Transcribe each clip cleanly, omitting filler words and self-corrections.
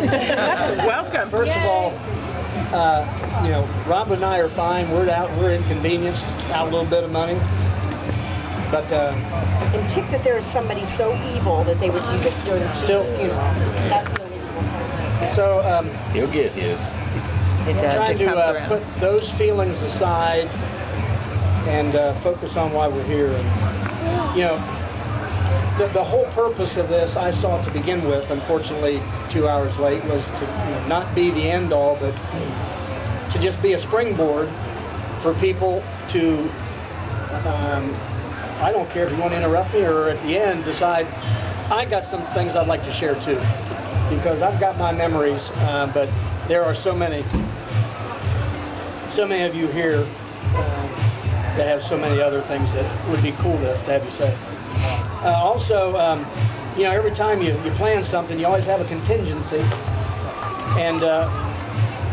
Welcome. First of all, you know, Rob and I are fine. We're inconvenienced, out a little bit of money. But and ticked that there's somebody so evil that they would do this during the funeral. That's the only evil part. So he'll get his. It does. Trying It comes to around. put those feelings aside and focus on why we're here. And, you know, the whole purpose of this, I saw to begin with, unfortunately 2 hours late, was to not be the end all, but to just be a springboard for people to, I don't care if you want to interrupt me or at the end decide, I got some things I'd like to share too, because I've got my memories, but there are so many of you here that have so many other things that would be cool to have you say. Also, you know, every time you plan something, you always have a contingency. And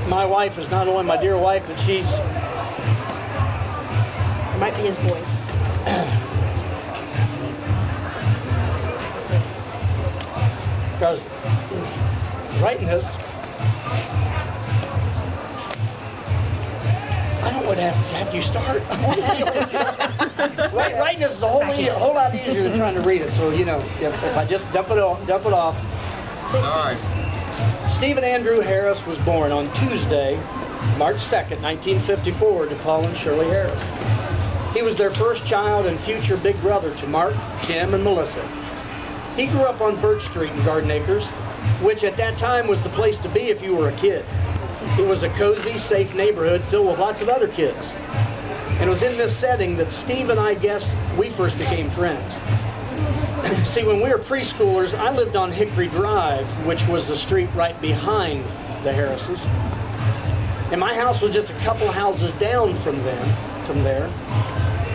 my wife is not only my dear wife, but she's... It might be his voice. Because writing this, I don't want to have you start. Writing this is a whole lot easier than trying to read it. So, you know, if I just dump it off. All right. Stephen Andrew Harris was born on Tuesday, March 2nd, 1954, to Paul and Shirley Harris. He was their first child and future big brother to Mark, Tim, and Melissa. He grew up on Birch Street in Garden Acres, which at that time was the place to be if you were a kid. It was a cozy, safe neighborhood filled with lots of other kids. And it was in this setting that Steve and I guessed we first became friends. See, when we were preschoolers, I lived on Hickory Drive, which was the street right behind the Harrises. And my house was just a couple of houses down from there.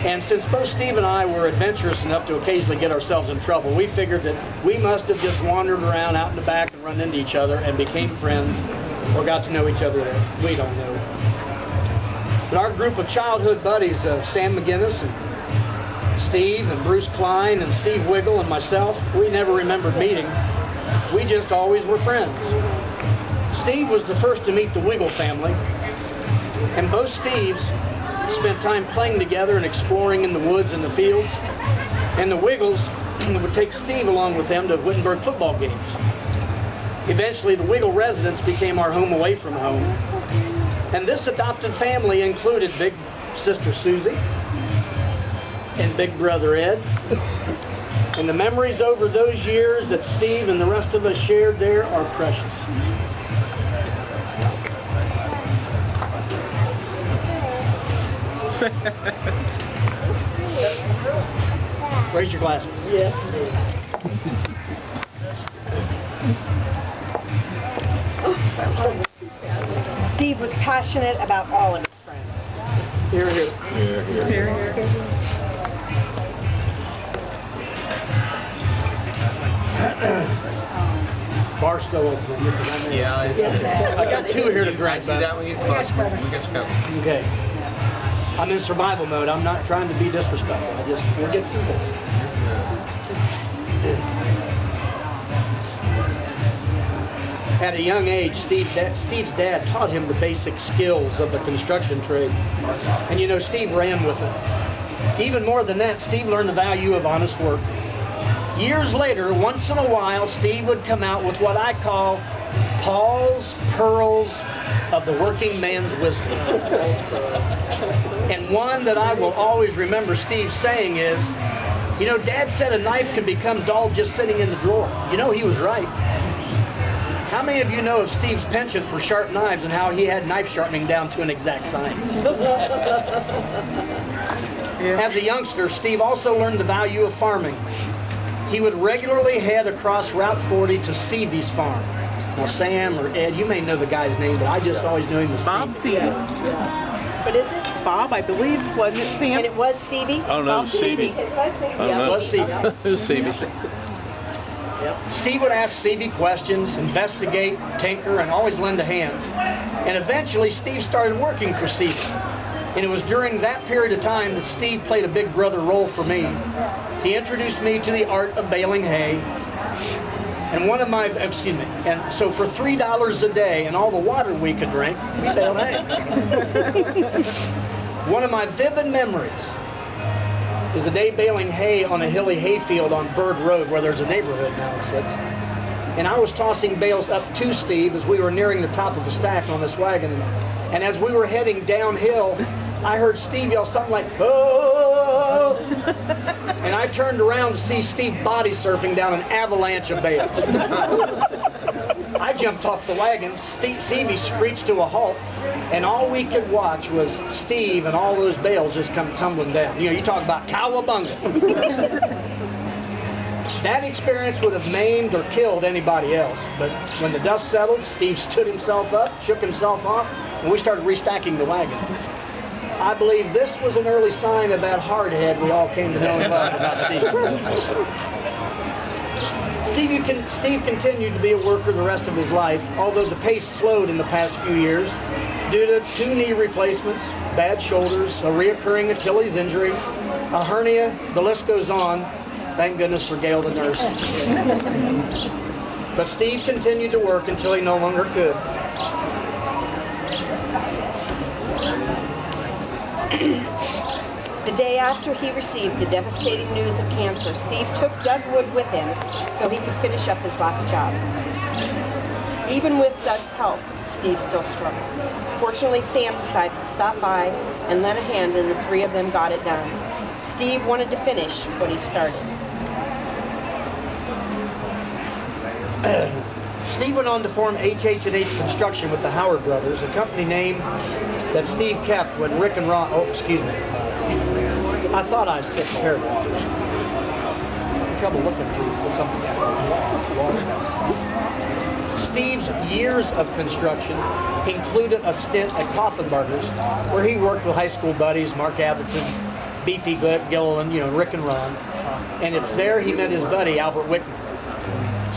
And since both Steve and I were adventurous enough to occasionally get ourselves in trouble, we figured that we must have just wandered around out in the back and run into each other and became friends, or got to know each other there. We don't know. But our group of childhood buddies, Sam McGinnis and Steve and Bruce Klein and Steve Wiggle and myself, we never remembered meeting. We just always were friends. Steve was the first to meet the Wiggle family, and both Steves spent time playing together and exploring in the woods and the fields. And the Wiggles would take Steve along with them to Wittenberg football games. Eventually, the Wiggle residence became our home away from home. And this adopted family included big sister Susie and big brother Ed. And the memories over those years that Steve and the rest of us shared there are precious. Raise your glasses. Yeah. Steve was passionate about all of his friends. Here. Bar's still open. Yeah. I got two here to I drink. see that one. You close. We got you covered. Okay. I'm in survival mode. I'm not trying to be disrespectful. We'll get through this. At a young age, Steve's dad taught him the basic skills of the construction trade. And you know, Steve ran with it. Even more than that, Steve learned the value of honest work. Years later, once in a while, Steve would come out with what I call Paul's Pearls of the working man's wisdom. And one that I will always remember Steve saying is, you know, Dad said a knife can become dull just sitting in the drawer. You know, he was right. How many of you know of Steve's penchant for sharp knives and how he had knife sharpening down to an exact science? As a youngster, Steve also learned the value of farming. He would regularly head across Route 40 to Seavey's farm. Now, Sam or Ed, you may know the guy's name, but I just always knew him as Bob Steve. Seavey. What is it? Bob, I believe, wasn't it, Sam? And it was Stevie? Oh no, Stevie. It was Stevie. Who's Stevie? Steve would ask Stevie questions, investigate, tinker, and always lend a hand. And eventually, Steve started working for Stevie. And it was during that period of time that Steve played a big brother role for me. He introduced me to the art of baling hay. And and so for $3 a day and all the water we could drink, we baled hay. One of my vivid memories is a day baling hay on a hilly hayfield on Bird Road, where there's a neighborhood now that sits. And I was tossing bales up to Steve as we were nearing the top of the stack on this wagon. And as we were heading downhill, I heard Steve yell something like, "Oh!" And I turned around to see Steve body surfing down an avalanche of bales. I jumped off the wagon, Stevie screeched to a halt, and all we could watch was Steve and all those bales just come tumbling down. You know, you talk about cowabunga. That experience would have maimed or killed anybody else, but when the dust settled, Steve stood himself up, shook himself off, and we started restacking the wagon. I believe this was an early sign of that hard head we all came to know and love about Steve. Steve continued to be a worker the rest of his life, although the pace slowed in the past few years due to 2 knee replacements, bad shoulders, a reoccurring Achilles injury, a hernia, the list goes on. Thank goodness for Gail the nurse. But Steve continued to work until he no longer could. The day after he received the devastating news of cancer, Steve took Doug Wood with him so he could finish up his last job. Even with Doug's help, Steve still struggled. Fortunately, Sam decided to stop by and lend a hand, and the 3 of them got it done. Steve wanted to finish what he started. Steve went on to form H&H Construction with the Howard brothers, a company name that Steve kept when Rick and Ron... Oh, excuse me. I thought I said paragraph. I'm trouble looking for something. Steve's years of construction included a stint at Coffin Burgers, where he worked with high school buddies Mark Atherton, Beefy Gilliland, you know, Rick and Ron. And it's there he met his buddy, Albert Whitman.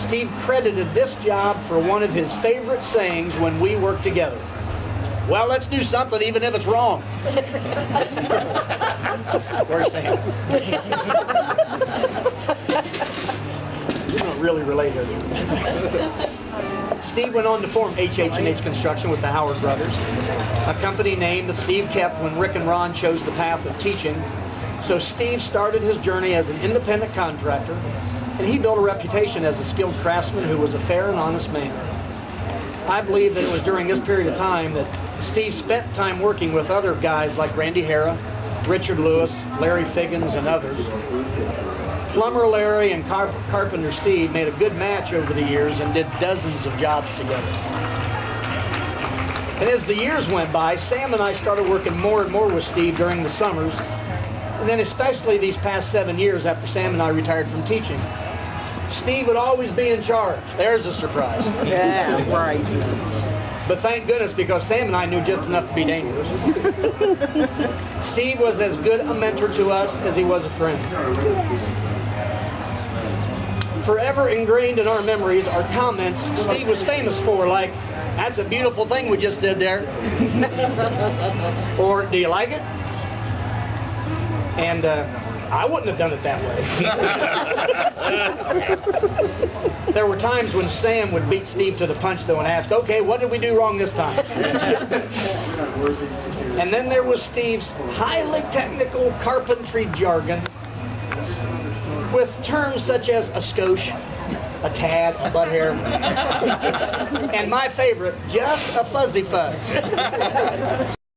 Steve credited this job for one of his favorite sayings when we worked together. "Well, let's do something even if it's wrong." Where's Sam? You don't really relate here. Steve went on to form H&H Construction with the Howard brothers, a company name that Steve kept when Rick and Ron chose the path of teaching. So Steve started his journey as an independent contractor, and he built a reputation as a skilled craftsman who was a fair and honest man. I believe that it was during this period of time that Steve spent time working with other guys like Randy Hara, Richard Lewis, Larry Figgins, and others. Plumber Larry and Carpenter Steve made a good match over the years and did dozens of jobs together. And as the years went by, Sam and I started working more and more with Steve during the summers, and then especially these past 7 years after Sam and I retired from teaching. Steve would always be in charge. There's a surprise. Yeah, right. But thank goodness, because Sam and I knew just enough to be dangerous. Steve was as good a mentor to us as he was a friend. Forever ingrained in our memories are comments Steve was famous for, like, "That's a beautiful thing we just did there." Or, "Do you like it?" And I wouldn't have done it that way. There were times when Sam would beat Steve to the punch, though, and ask, "Okay, what did we do wrong this time?" And then there was Steve's highly technical carpentry jargon, with terms such as a skosh, a tad, a butt hair, and my favorite, just a fuzzy fuzz.